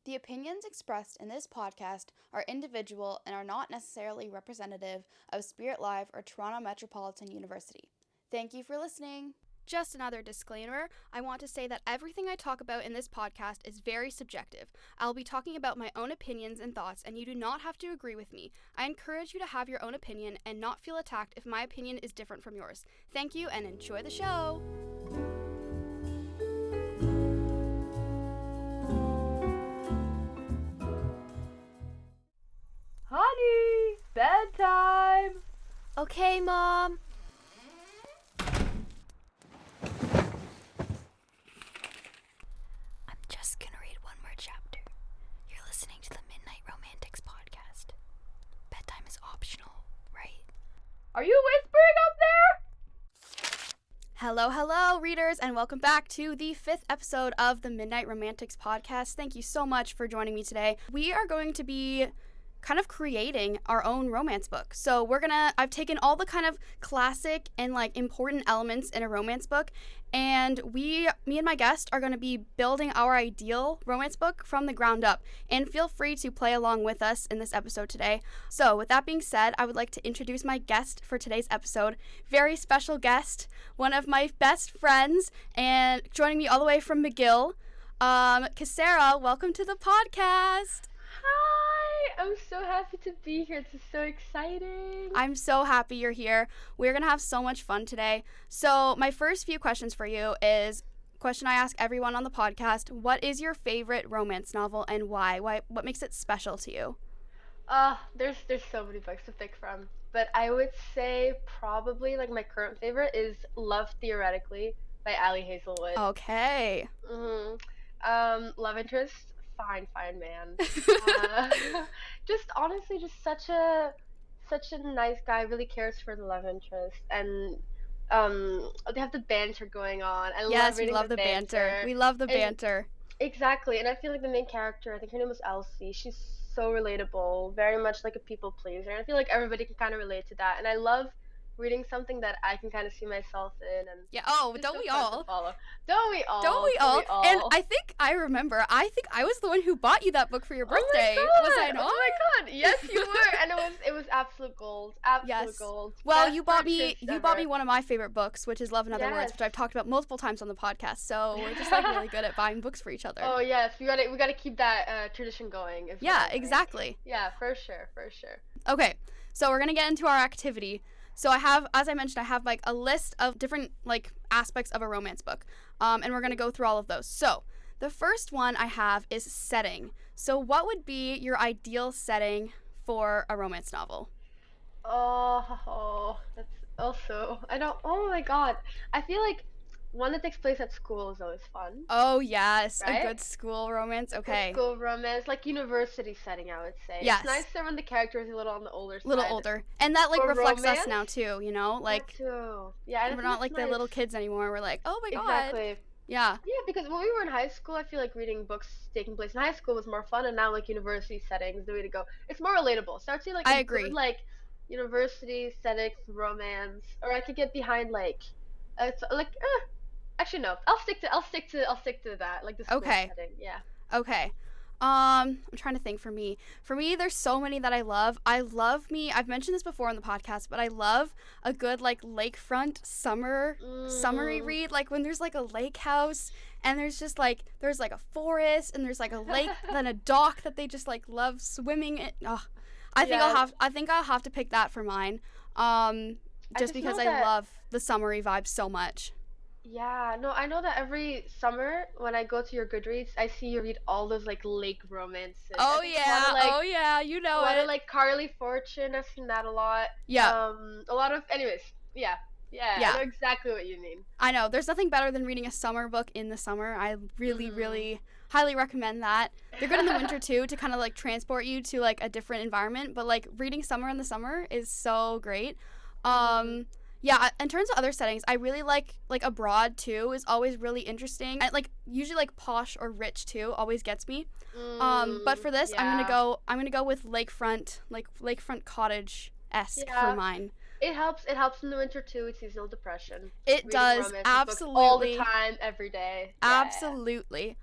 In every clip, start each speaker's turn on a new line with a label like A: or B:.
A: The opinions expressed in this podcast are individual and are not necessarily representative of Spirit Live or Toronto Metropolitan University. Thank you for listening. Just another disclaimer, I want to say that everything I talk about in this podcast is very subjective. I'll be talking about my own opinions and thoughts, and you do not have to agree with me. I encourage you to have your own opinion and not feel attacked if my opinion is different from yours. Thank you and enjoy the show!
B: Honey, bedtime.
C: Okay, Mom. I'm just gonna read one more chapter. You're listening to the Midnight Romantics podcast. Bedtime is optional, right?
B: Are you whispering up there?
A: Hello, readers, and welcome back to the 5th episode of the Midnight Romantics podcast. Thank you so much for joining me today. We are going to be kind of creating our own romance book. So I've taken all the kind of classic and important elements in a romance book, and me and my guest are going to be building our ideal romance book from the ground up. And feel free to play along with us in this episode today. So with that being said, I would like to introduce my guest for today's episode. Very special guest, one of my best friends, and joining me all the way from McGill, Kasara, welcome to the podcast.
B: Hi, I'm so happy to be here. This is so exciting.
A: I'm so happy you're here. We're going to have so much fun today. So my first few questions for you is a question I ask everyone on the podcast. What is your favorite romance novel and why? What makes it special to you?
B: There's so many books to pick from, but I would say probably my current favorite is Love Theoretically by Ali Hazelwood.
A: Okay.
B: Love interest, fine man. Just honestly, just such a nice guy. Really cares for the love interest, and they have the banter going on.
A: Yes, we love the banter. We love the banter.
B: Exactly, and I feel like the main character, I think her name was Elsie. She's so relatable, very much like a people pleaser, and I feel like everybody can kind of relate to that. And I love reading something that I can kind of see myself in, and
A: don't we all?
B: Don't we all?
A: Don't we all? And I think I was the one who bought you that book for your birthday.
B: Oh my God.
A: Was I not?
B: Oh my God! Yes, you were, and it was absolute gold. Absolute gold.
A: Well,
B: Best
A: you bought
B: purchase
A: me one of my favorite books, which is Love in Other Words,
B: Yes.
A: which I've talked about multiple times on the podcast. So we're just really good at buying books for each other.
B: Oh yes, we gotta keep that tradition going. Is what
A: Yeah,
B: I think.
A: exactly.
B: Yeah, for sure.
A: Okay, so we're gonna get into our activity. So as I mentioned, I have a list of different aspects of a romance book, and we're gonna go through all of those. So the first one I have is setting. So what would be your ideal setting for a romance novel?
B: Oh, that's also oh my God, I feel like one that takes place at school is always fun.
A: Oh yes,
B: Right?
A: a good school romance. Okay,
B: School romance, like university setting, I would say.
A: Yes.
B: It's nicer when the character is a little on the older side.
A: little older, and that
B: For
A: reflects us
B: romance?
A: now too. You know,
B: That too. Yeah, and I
A: we're
B: think
A: not
B: it's
A: the little
B: nice.
A: kids anymore. We're like, oh my God.
B: Exactly.
A: Yeah.
B: Yeah, because when we were in high school, I feel like reading books taking place in high school was more fun, and now university setting is the way to go. It's more relatable. So I'd say
A: I
B: a
A: agree.
B: good, university setting romance, or I could get behind it's actually no, I'll stick to that the school
A: Okay.
B: setting. Yeah.
A: Okay. I'm trying to think for me. For me, there's so many that I love. I've mentioned this before on the podcast, but I love a good lakefront summery read, when there's a lake house and there's just there's a forest and there's a lake then a dock that they just love swimming in. Oh, I think I'll have to pick that for mine. Just
B: just
A: because
B: know
A: I
B: that-
A: love the summery vibe so much.
B: Yeah, no, I know that every summer when I go to your Goodreads, I see you read all those lake romances.
A: Oh
B: I think
A: yeah, you know
B: one
A: it.
B: of Carly Fortune, I've seen that a lot.
A: Yeah.
B: A lot of, anyways, yeah,
A: Yeah.
B: I know exactly what you mean.
A: I know. There's nothing better than reading a summer book in the summer. I really, really highly recommend that. They're good in the winter too to kind of transport you to a different environment. But reading summer in the summer is so great. Yeah, in terms of other settings, I really like abroad too is always really interesting. I usually posh or rich too always gets me. But for this, I'm gonna go with lakefront cottage-esque for mine.
B: It helps in the winter too with seasonal depression.
A: It
B: Reading
A: does,
B: romantic books
A: absolutely.
B: all the time, every day. Yeah.
A: Absolutely.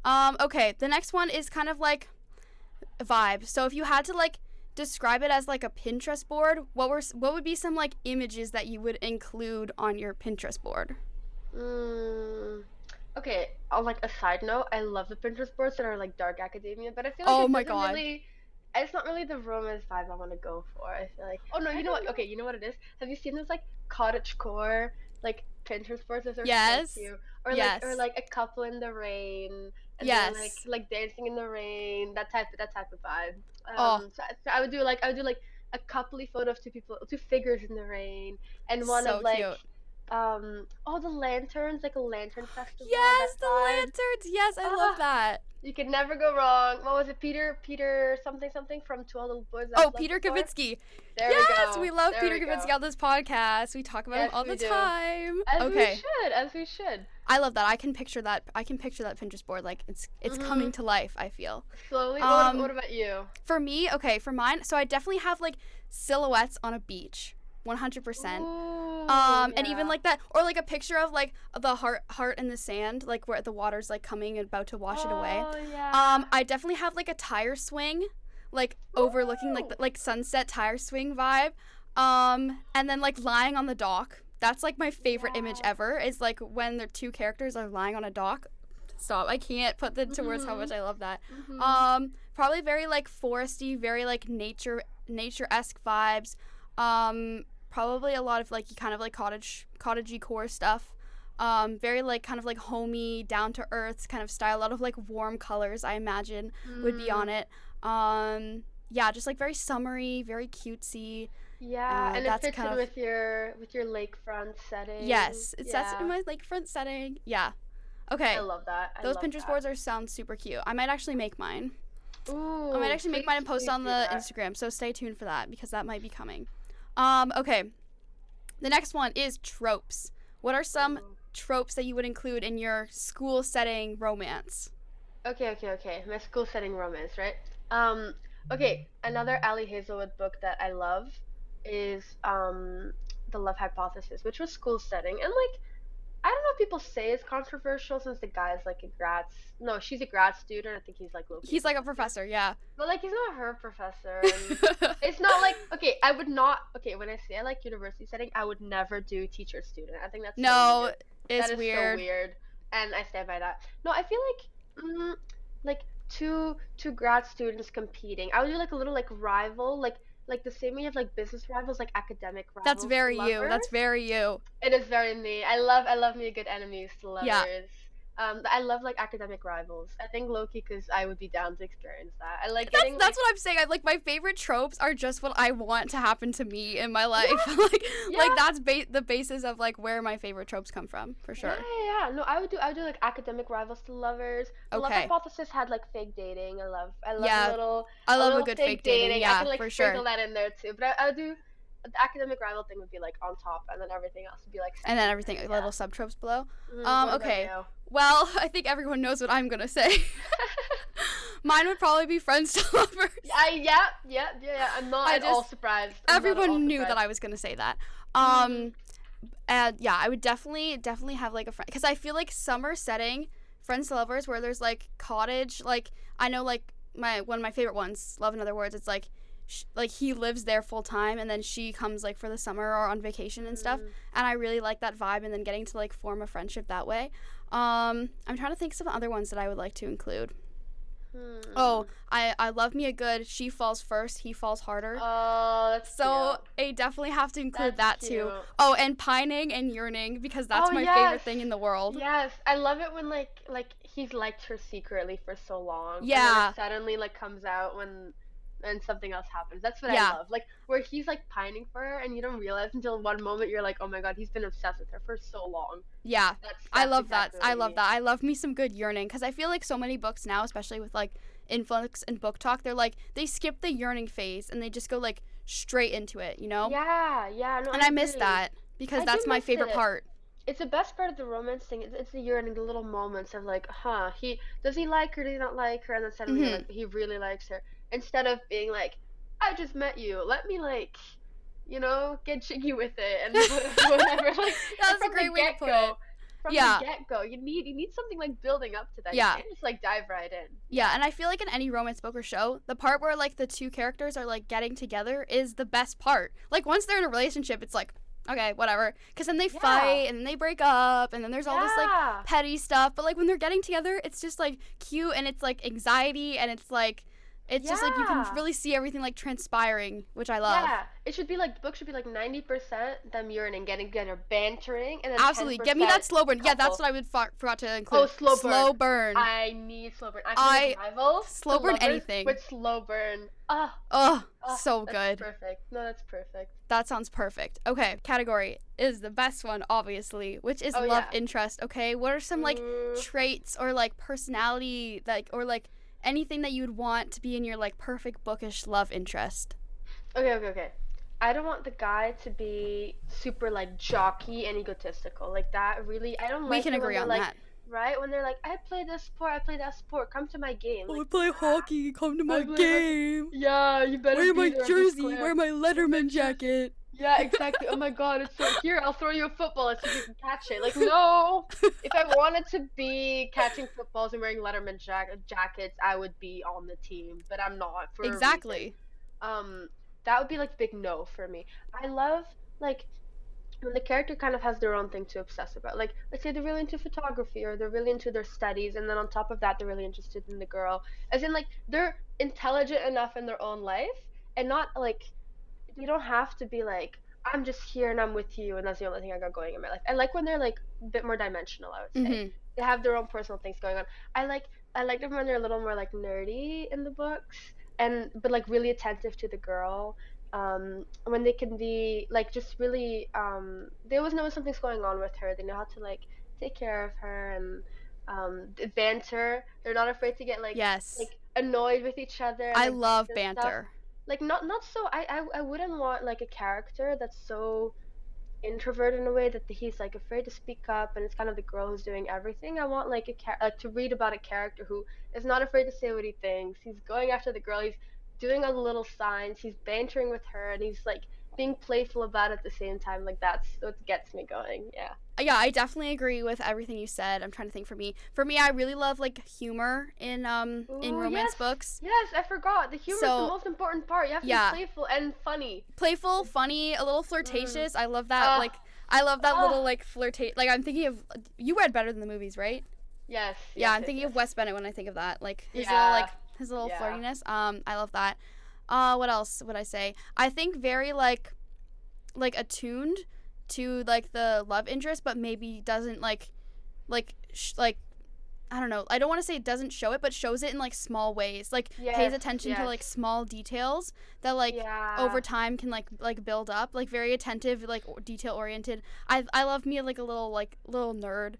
A: Okay, the next one is kind of like a vibe. So if you had to like describe it as like a Pinterest board, what would be some like images that you would include on your Pinterest board?
B: Okay, on like a side note, I love the Pinterest boards that are like dark academia, but I feel like
A: Oh
B: it
A: my
B: doesn't
A: god.
B: really, it's not really the romance vibe I want to go for. I feel like, oh no, you know what? Okay, you know what it is? Have you seen those like cottagecore like Pinterest boards? Those are so
A: Yes.
B: cute.
A: Yes.
B: Or like a couple in the rain, and they're
A: Yes.
B: like dancing in the rain. That type of vibe.
A: Oh,
B: So I would do like a coupley photo of two figures in the rain, and one of
A: so
B: like
A: cute.
B: the lanterns, like a lantern festival, that
A: Yes, the
B: vibe.
A: lanterns. Yes, I love
B: Ah,
A: that.
B: you could never go wrong. What was it? Peter something something from To All the Boys I've
A: Oh,
B: Loved
A: Peter
B: Before?
A: Kavinsky.
B: There we
A: Yes,
B: go.
A: we love
B: There
A: Peter
B: we go.
A: Kavinsky on this podcast. We talk about him
B: Yes,
A: all
B: we
A: the
B: do.
A: time.
B: As
A: Okay.
B: we should.
A: I love that. I can picture that. I can picture that Pinterest board like it's coming to life, I feel.
B: Slowly.
A: Um,
B: What about you?
A: For me, okay, for mine, so I definitely have like silhouettes on a beach. 100%.
B: Ooh,
A: And even
B: yeah.
A: like that, or like a picture of like the heart in the sand, like where the water's like coming and about to wash it away.
B: Oh, yeah.
A: I definitely have like a tire swing, like overlooking like
B: Ooh.
A: the, like sunset tire swing vibe. And then like lying on the dock. That's like my favorite image
B: Yeah.
A: ever. Is like when the two characters are lying on a dock. Stop! I can't put into words how much I love that. Probably very like foresty, very like nature-esque vibes. Probably a lot of like kind of like cottagey core stuff. Very like kind of like homey, down to earth kind of style. A lot of like warm colors, I imagine, would be on it. Yeah, just like very summery, very cutesy.
B: Yeah, and it
A: That's
B: fits
A: kind
B: in
A: of
B: with your lakefront setting.
A: yes, it sets
B: Yeah.
A: in my like front setting. Yeah. Okay.
B: I love that.
A: Those Pinterest boards sound super cute. I might actually make mine.
B: Ooh,
A: I might actually make mine and post
B: please
A: on
B: do
A: the
B: that.
A: Instagram. So stay tuned for that because that might be coming. Okay. The next one is tropes. What are some
B: Ooh.
A: tropes that you would include in your school setting romance?
B: Okay. My school setting romance, right? Okay, another Ali Hazelwood book that I love is The Love Hypothesis, which was school setting. And like I don't know if people say it's controversial since the guy's like she's a grad student. I think he's like low-key
A: He's like a professor, yeah.
B: But like he's not her professor and it's not like okay, I would not okay, when I say I like university setting, I would never do teacher student. I think that's so
A: No,
B: weird.
A: it's
B: That is
A: weird.
B: so weird. And I stand by that. No, I feel like two grad students competing. I would do like a little like rival, like the same way you have like business rivals, like academic rivals.
A: That's very
B: to
A: you. That's
B: lovers.
A: very you.
B: It is very me. I love me a good enemies to lovers.
A: Yeah.
B: I love like academic rivals. I think low-key because I would be down to experience that. I like
A: That's
B: getting
A: that's what I'm saying. I like my favorite tropes are just what I want to happen to me in my life. like
B: yeah.
A: that's the basis of like where my favorite tropes come from, for sure.
B: Yeah. No, I would do like academic rivals to lovers. The Love
A: Okay.
B: Hypothesis had like fake dating. I love
A: Yeah,
B: a little
A: I love a
B: little
A: good fake dating.
B: I
A: Yeah,
B: can like
A: for
B: sprinkle
A: sure.
B: that in there too. But I would do the academic rival thing would be like on top, and then everything else would be like.
A: And then everything,
B: Yeah.
A: little sub tropes below.
B: What about
A: Okay.
B: you?
A: Well, I think everyone knows what I'm gonna say. Mine would probably be friends to lovers.
B: Yeah. I'm not
A: I
B: at all
A: just-
B: surprised. I'm not at all
A: Everyone knew that
B: surprised.
A: I was gonna say that. And yeah, I would definitely have like a friend because I feel like summer setting, friends to lovers, where there's like cottage. Like I know like one of my favorite ones, Love in Other Words. It's like like he lives there full time and then she comes like for the summer or on vacation and stuff. And I really like that vibe and then getting to like form a friendship that way. I'm trying to think of some other ones that I would like to include. Oh, I love me a good she falls first, he falls harder.
B: Oh, that's
A: So
B: cute.
A: I definitely have to include
B: That's
A: that too.
B: cute.
A: Oh, and pining and yearning because that's
B: Oh,
A: my
B: yes.
A: favorite thing in the world.
B: Yes, I love it when like he's liked her secretly for so long. And then
A: Yeah.
B: it suddenly like comes out when something else happens. That's what
A: Yeah.
B: I love. Like where he's like pining for her and you don't realize until one moment you're like, oh my god, he's been obsessed with her for so long.
A: Yeah.
B: That's
A: I love
B: exactly
A: that.
B: what
A: I
B: you
A: love
B: need.
A: that. I love me some good yearning because I feel like so many books now, especially with like influx and book talk, they're like they skip the yearning phase and they just go like straight into it, you know?
B: Yeah, no,
A: And I miss
B: agree.
A: that because
B: I
A: that's
B: do
A: my
B: miss
A: favorite
B: it.
A: part.
B: It's the best part of the romance thing. It's the yearning, the little moments of like, he does he like her, does he not like her, and then suddenly
A: Mhm.
B: like, he really likes her. Instead of being like, I just met you, let me like, get jiggy with it and whatever. Like
A: That's a
B: from the
A: great way to put
B: get-go.
A: it.
B: from
A: Yeah.
B: the get-go. You need something like building up to that.
A: Yeah.
B: You can't just like dive right in.
A: Yeah, and I feel like in any romance book or show, the part where like the two characters are like getting together is the best part. Like once they're in a relationship, it's like, okay, whatever. Because then they fight and then they break up and then there's all this like petty stuff. But like when they're getting together, it's just like cute and it's like anxiety and it's like, it's just like you can really see everything like transpiring, which I love.
B: Yeah, it should be like, the book should be like 90% them yearning, getting together, bantering, and then
A: Absolutely.
B: 10%
A: Get me that slow burn.
B: couple.
A: Yeah, that's what I would forgot to include.
B: Oh, slow burn.
A: Slow burn.
B: I need slow burn. I can rivals.
A: Slow burn anything.
B: With slow burn.
A: So
B: that's
A: good.
B: Perfect. No, that's perfect.
A: That sounds perfect. Okay, category is the best one, obviously, which is love interest. Okay, what are some like traits or like personality like or like anything that you'd want to be in your like perfect bookish love interest?
B: Okay. I don't want the guy to be super like jockey and egotistical. Like that really, I don't like.
A: We can agree on that.
B: Right? When they're like, I play this sport, I play that sport, come to my game.
A: I play hockey, come to my game.
B: Yeah, you better
A: wear my
B: be there,
A: jersey, wear my Letterman jacket.
B: Yeah, exactly. Oh my god, it's so here, I'll throw you a football and see if you can catch it. Like, no! If I wanted to be catching footballs and wearing Letterman jackets, I would be on the team, but I'm not for
A: Exactly.
B: a reason. That would be like big no for me. I love like when the character kind of has their own thing to obsess about. Like, let's say they're really into photography or they're really into their studies, and then on top of that, they're really interested in the girl. As in, like, they're intelligent enough in their own life, and not, like, they don't have to be like, I'm just here and I'm with you, and that's the only thing I got going in my life. I like when they're, like, a bit more dimensional, I would say.
A: Mm-hmm.
B: They have their own personal things going on. I like them when they're a little more, like, nerdy in the books, but, like, really attentive to the girl. When they can be like just really they always know when something's going on with her. They know how to like take care of her and banter. They're not afraid to get like annoyed with each other.
A: I love banter.
B: Like not so I wouldn't want like a character that's so introverted in a way that he's like afraid to speak up and it's kind of the girl who's doing everything. I want like to read about a character who is not afraid to say what he thinks. He's going after the girl. He's doing all the little signs, he's bantering with her, and he's like being playful about it at the same time. Like that's what gets me going. Yeah,
A: I definitely agree with everything you said. I'm trying to think for me I really love like humor in romance books.
B: Yes, I forgot the humor is the most important part. You have to be playful and funny, a little flirtatious. I love that. I love that little like like I'm thinking of, you read Better Than the Movies, right? Yes.
A: I'm thinking of Wes Bennett when I think of that, like his little flirtiness. I love that. What else would I say? I think very like attuned to like the love interest, but maybe doesn't like I don't know. I don't want to say it doesn't show it, but shows it in like small ways. Like pays attention to like small details that like over time can like build up. Like very attentive, like detail oriented. I love me like a little nerd.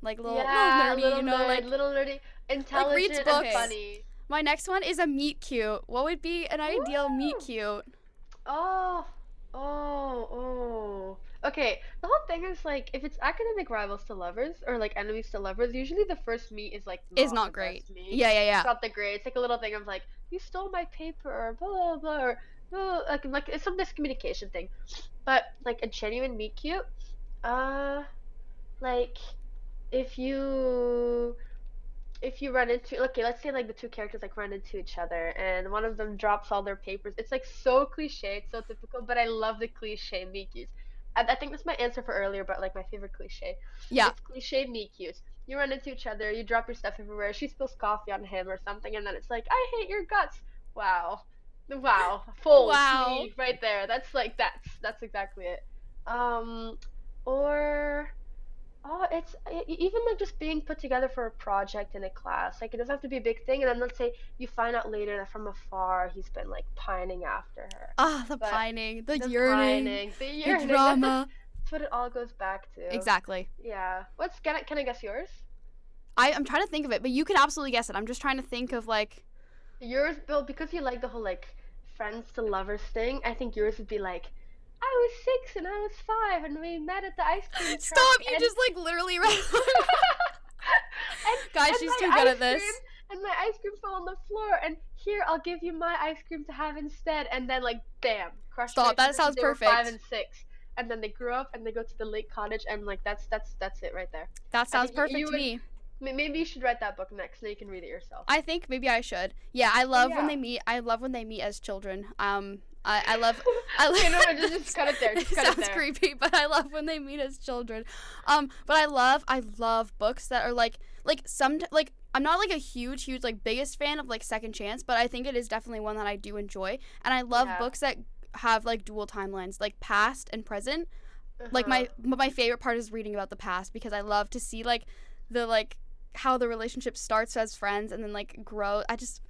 A: Like little nerdy,
B: little nerd, like little nerdy, intelligent
A: like reads books.
B: And funny.
A: My next one is a meet cute. What would be an ideal meet cute?
B: Oh. Okay, the whole thing is like if it's academic rivals to lovers or like enemies to lovers, usually the first meet is like
A: not great.
B: Yeah. It's not the great. It's like a little thing of like you stole my paper or blah blah blah or like it's some miscommunication thing. But like a genuine meet cute, like if you run into, okay, let's say like the two characters like run into each other and one of them drops all their papers. It's like so cliche, it's so typical, but I love the cliche meet cutes. I think that's my answer for earlier, but like my favorite cliche.
A: Yeah.
B: It's cliche meet cutes. You run into each other, you drop your stuff everywhere, she spills coffee on him or something, and then it's like, I hate your guts. Wow. Full me right there. That's like that's exactly it. Or it's even like just being put together for a project in a class. Like it doesn't have to be a big thing. And then let's say you find out later that from afar he's been like pining after her.
A: The pining, the yearning, the drama.
B: That's what it all goes back to.
A: Exactly.
B: Yeah. Can I guess yours?
A: I'm trying to think of it, but you could absolutely guess it. I'm just trying to think of like
B: yours, Bill, because you like the whole like friends to lovers thing. I think yours would be like, I was 6 and I was 5 and we met at the ice cream truck.
A: Stop! You just like literally read. Guys, she's too good at this.
B: And my ice cream fell on the floor. And here, I'll give you my ice cream to have instead. And then like, bam, crushed.
A: Stop! That sounds perfect.
B: 5 and 6. and then they grow up and they go to the lake cottage, and like that's it right there.
A: That
B: I
A: sounds
B: think
A: perfect
B: you
A: to
B: would,
A: me.
B: maybe you should write that book next, so you can read it yourself.
A: I think maybe I should. Yeah, I love when
B: Yeah.
A: they meet. I love when they meet as children. I love.
B: Okay, no, just cut it there. Just
A: It
B: cut it
A: sounds
B: there.
A: creepy, but I love when they meet as children. But I love books that are like some like I'm not like a huge like biggest fan of like Second Chance, but I think it is definitely one that I do enjoy, and I love
B: Yeah.
A: books that have like dual timelines, like past and present. Like
B: Uh-huh.
A: my favorite part is reading about the past because I love to see like the like how the relationship starts as friends and then like grow. It's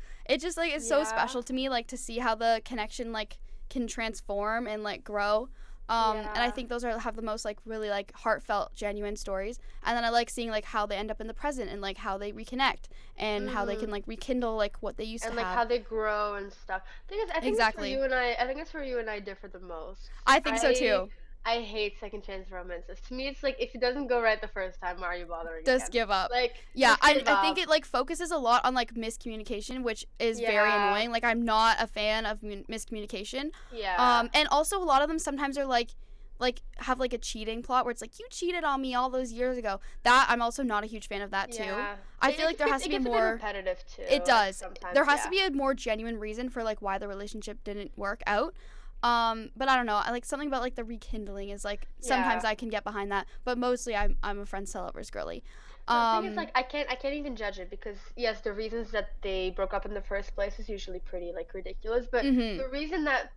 A: just like it's so
B: Yeah.
A: special to me like to see how the connection like can transform and like grow. And I
B: Yeah.
A: think those have the most like really like heartfelt, genuine stories. And then I like seeing like how they end up in the present and like how they reconnect and how they can like rekindle like what they used
B: And
A: to
B: like
A: have.
B: how they grow and stuff. Because I think
A: Exactly.
B: it's where you and I think it's where you and I differ the most.
A: I think so too.
B: I hate second chance romances. To me, it's like if it doesn't go right the first time, why are you bothering
A: Just
B: again?
A: give up.
B: Like,
A: Yeah,
B: just
A: I
B: give
A: think
B: up.
A: it like focuses a lot on like miscommunication, which is very
B: Yeah.
A: annoying. Like I'm not a fan of miscommunication.
B: Yeah.
A: And also a lot of them sometimes are like have like a cheating plot where it's like you cheated on me all those years ago. That I'm also not a huge fan of that too.
B: Yeah.
A: I feel like there has to be
B: it gets a bit
A: more.
B: repetitive too.
A: It
B: like,
A: does.
B: sometimes,
A: There has
B: yeah.
A: to be a more genuine reason for like why the relationship didn't work out. But I don't know. I like something about like the rekindling is like sometimes
B: Yeah.
A: I can get behind that, but mostly I'm a friends to lovers girly.
B: The thing is, like, I can't even judge it because yes, the reasons that they broke up in the first place is usually pretty like ridiculous. But
A: Mhm.
B: the reason that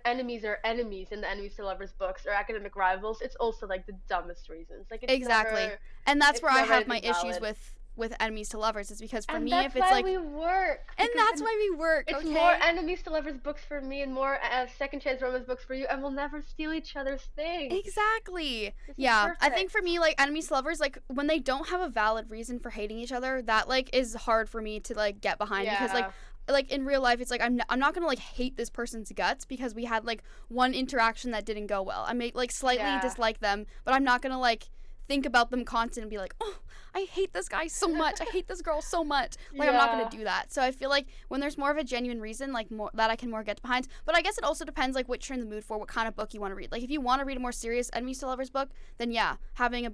B: enemies are enemies in the enemies to lovers books or academic rivals, it's also like the dumbest reasons. Like it's
A: Exactly.
B: never,
A: And that's
B: it's
A: where I
B: never
A: have my
B: anything
A: issues
B: valid.
A: with enemies to lovers is because for
B: And
A: me
B: that's
A: if it's
B: why
A: like
B: we work.
A: and
B: because
A: that's why we work,
B: it's
A: okay?
B: more enemies to lovers books for me and more second chance romance books for you, and we'll never steal each other's things.
A: Exactly.
B: This is
A: Yeah, I think
B: perfect.
A: for me, like enemies to lovers, like when they don't have a valid reason for hating each other, that like is hard for me to like get behind because
B: Yeah.
A: like in real life, it's like I'm not gonna like hate this person's guts because we had like one interaction that didn't go well. I may like slightly
B: Yeah.
A: dislike them, but I'm not gonna like think about them constantly and be like, oh, I hate this guy so much. I hate this girl so much. Like I'm not
B: Yeah.
A: gonna do that. So I feel like when there's more of a genuine reason, like more that I can more get behind. But I guess it also depends like what you're in the mood for, what kind of book you want to read. Like if you want to read a more serious enemies to lovers book, then yeah, having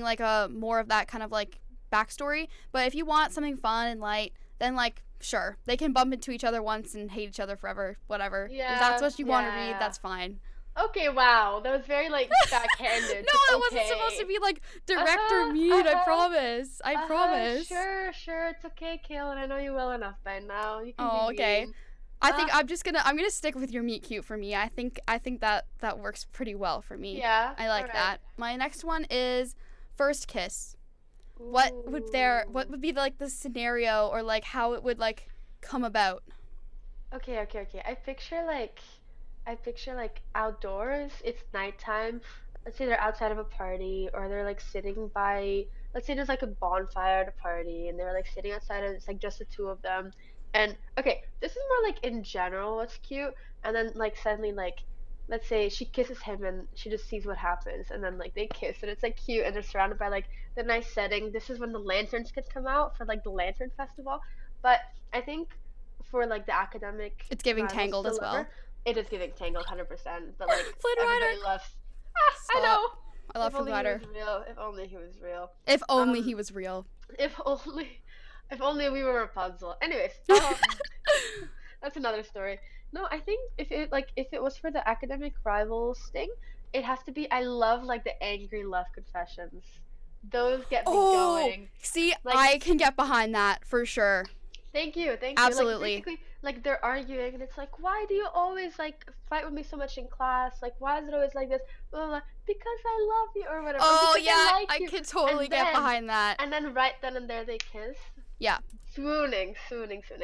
A: like a more of that kind of like backstory. But if you want something fun and light, then like sure, they can bump into each other once and hate each other forever, whatever. If that's
B: Yeah,
A: what you want to read,
B: yeah.
A: that's fine.
B: Okay, wow, that was very like backhanded.
A: No,
B: but
A: it wasn't supposed to
B: okay.
A: be like direct or
B: Uh-huh,
A: mean. I
B: uh-huh.
A: promise. I promise.
B: Sure, it's okay, Kaelin. I know you well enough by now. You can
A: Oh,
B: be
A: okay.
B: mean.
A: I think
B: Uh,
A: I'm gonna stick with your meet cute for me. I think that works pretty well for me.
B: Yeah.
A: I like
B: alright.
A: that. My next one is first kiss. What would be like the scenario or like how it would like come about?
B: Okay. I picture like outdoors. It's nighttime. Let's say they're outside of a party, or they're like sitting by. Let's say there's like a bonfire at a party, and they're like sitting outside, and it's like just the two of them. And okay, this is more like in general what's cute, and then like suddenly like, let's say she kisses him, and she just sees what happens, and then like they kiss, and it's like cute, and they're surrounded by like the nice setting. This is when the lanterns could come out for like the lantern festival, but I think for like the academic
A: It's giving
B: rivals
A: Tangled
B: to
A: as well.
B: lover, it is giving Tangled 100%, but like
A: Flynn
B: everybody
A: Rider.
B: loves. I
A: Stop.
B: know.
A: I love
B: If
A: Flynn
B: only
A: Rider.
B: he was real. If only he was real.
A: If only
B: Um,
A: he was real.
B: If only. If only we were Rapunzel. Anyways, that's another story. No, I think if it was for the academic rivals thing, it has to be. I love like the angry love confessions. Those get me
A: Oh,
B: going.
A: see,
B: Like-
A: I can get behind that for sure.
B: Thank you.
A: Absolutely.
B: Like, basically, like they're arguing, and it's like, why do you always like fight with me so much in class? Like, why is it always like this? Blah, blah, blah. Because I love you, or whatever.
A: Oh
B: because
A: yeah,
B: like
A: I
B: you.
A: could totally
B: And
A: get
B: then-
A: behind that.
B: And then right then and there they kiss.
A: Yeah.
B: Swooning.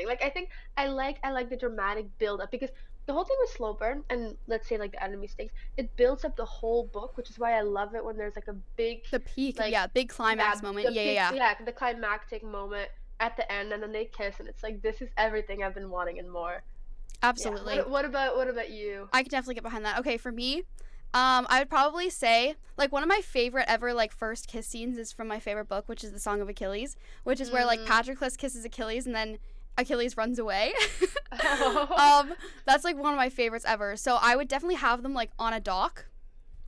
B: Like I think I like the dramatic build up because the whole thing with slow burn and let's say like the enemy things, it builds up the whole book, which is why I love it when there's like a big
A: The peak,
B: like,
A: yeah, big climax moment.
B: the
A: Yeah.
B: the climactic moment at the end, and then they kiss, and it's like this is everything I've been wanting and more. Yeah.
A: Absolutely.
B: What about you?
A: I could definitely get behind that. Okay, for me, I would probably say like one of my favorite ever like first kiss scenes is from my favorite book, which is the Song of Achilles, which is where like Patroclus kisses Achilles and then Achilles runs away. That's like one of my favorites ever. So I would definitely have them like on a dock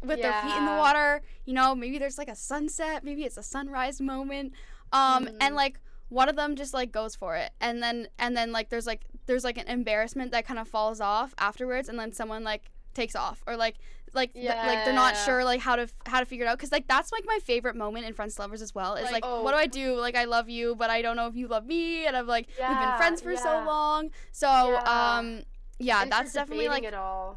A: with their feet in the water. You know, maybe there's like a sunset, maybe it's a sunrise moment. And like one of them just like goes for it, and then like there's an embarrassment that kind of falls off afterwards, and then someone like takes off, or like they're not sure like how to figure it out, because like that's like my favorite moment in Friends to Lovers as well. It's like what do I do? Like, I love you, but I don't know if you love me, and I'm like we've been friends for so long. So that's definitely like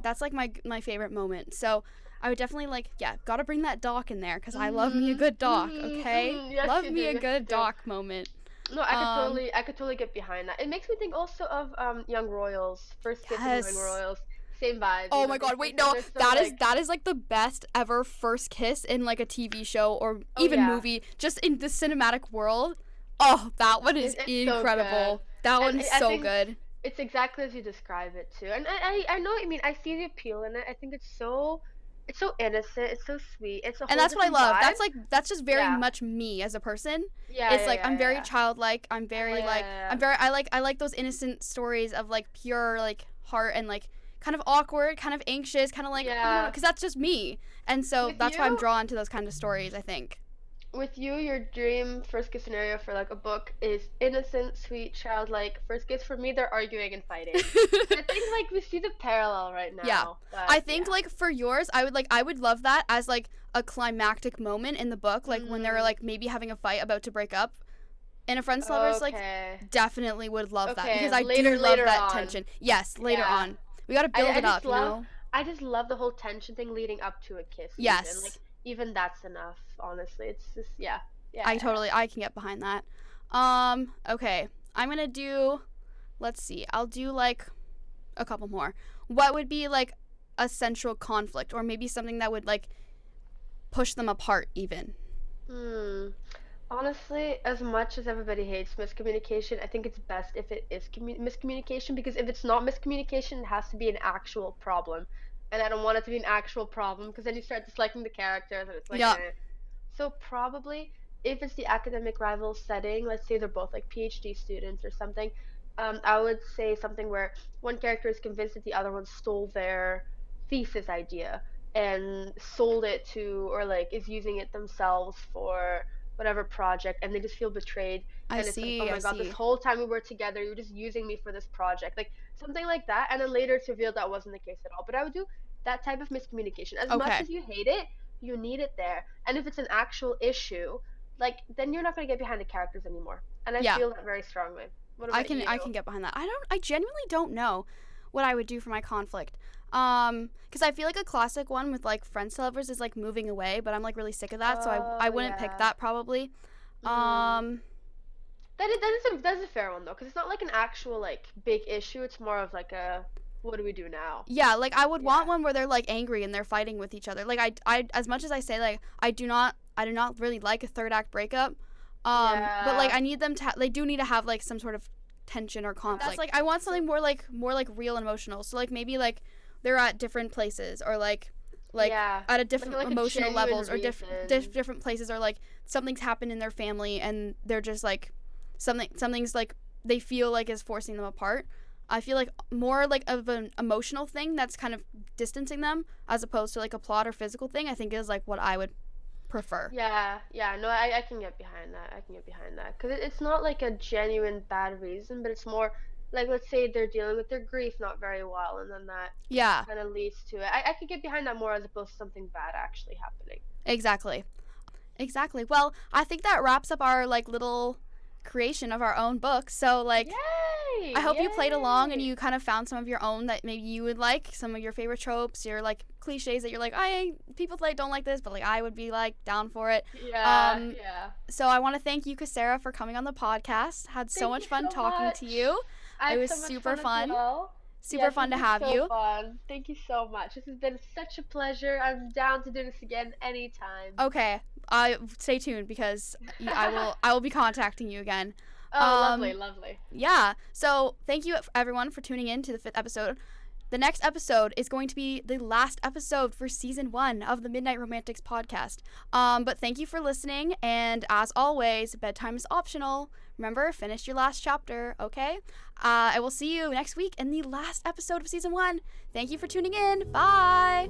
A: that's like my favorite moment. So I would definitely like gotta bring that doc in there, because I love me a good doc. Okay,
B: yes,
A: love me a good doc moment.
B: No, I could totally get behind that. It makes me think also of Young Royals, first kiss of Young Royals. Same vibe.
A: Oh my god, wait, no, that is like the best ever first kiss in like a TV show or even movie, just in the cinematic world. Oh, that one is incredible. That one is so good.
B: It's exactly as you describe it too. And I know what you mean. I see the appeal in it. I think it's so innocent, it's so sweet. It's a whole,
A: and that's what I love.
B: Vibe.
A: That's just very much me as a person. I'm very childlike. I'm very I like those innocent stories of like pure like heart, and like kind of awkward, kind of anxious, kind of like, because that's just me. And so that's why I'm drawn to those kind of stories, I think.
B: With you, your dream first kiss scenario for like a book is innocent, sweet, childlike. First kiss, for me, they're arguing and fighting. I think like we see the parallel right now.
A: Yeah. I think like for yours, I would love that as like a climactic moment in the book, like when they're like maybe having a fight about to break up. In a Friends to Lovers, like definitely would love that, because I do love that tension. Yes, later on. We gotta build it up, you know?
B: I just love the whole tension thing leading up to a kiss.
A: Yes.
B: Like, even that's enough, honestly. It's just,
A: I can get behind that. Okay. I'm gonna do, let's see. I'll do, like, a couple more. What would be, like, a central conflict, or maybe something that would, like, push them apart, even?
B: Honestly, as much as everybody hates miscommunication, I think it's best if it is miscommunication, because if it's not miscommunication, it has to be an actual problem. And I don't want it to be an actual problem, because then you start disliking the characters, and it's like, So probably, if it's the academic rival setting, let's say they're both like PhD students or something, I would say something where one character is convinced that the other one stole their thesis idea and sold it to, or like is using it themselves for whatever project, and they just feel betrayed. And it's like, oh my god, this whole time we were together, you were just using me for this project. Like, something like that, and then later it's revealed that wasn't the case at all. But I would do that type of miscommunication. As much as you hate it, you need it there. And if it's an actual issue, like, then you're not going to get behind the characters anymore. And I feel that very strongly. What about you?
A: I can get behind that. I genuinely don't know what I would do for my conflict. Because I feel like a classic one with like Friends to Lovers is like moving away, but I'm like really sick of that, so I wouldn't pick that probably. That is a fair one though, because it's not like an actual like big issue. It's more of like a, what do we do now? Yeah, like I would want one where they're like angry and they're fighting with each other. Like I as much as I say like I do not really like a third act breakup. But like I need them to they do need to have like some sort of tension or conflict. That's like I want something more like real and emotional. So like maybe like they're at different places, or like at a different like emotional levels, or different places, or like something's happened in their family and they're just like something's like they feel like is forcing them apart. I feel like more like of an emotional thing that's kind of distancing them, as opposed to like a plot or physical thing, I think is like what I would prefer. No, I can get behind that, because it's not like a genuine bad reason, but it's more like, let's say they're dealing with their grief not very well, and then that kind of leads to it. I could get behind that more, as opposed to something bad actually happening. Exactly. Well, I think that wraps up our like little creation of our own book. So like, yay! I hope you played along and you kind of found some of your own that maybe you would like, some of your favorite tropes, your like cliches that you're like, people like don't like this, but like I would be like down for it. So I want to thank you, Kasera, for coming on the podcast. Had so much fun talking to you. It was super fun. Super fun to have you. Fun. Thank you so much. This has been such a pleasure. I'm down to do this again anytime. Okay. Stay tuned, because I will be contacting you again. Lovely. Yeah. So thank you everyone for tuning in to the 5th episode. The next episode is going to be the last episode for season 1 of the Midnight Romantics podcast. But thank you for listening, and as always, bedtime is optional. Remember, finish your last chapter, okay? I will see you next week in the last episode of season 1. Thank you for tuning in. Bye!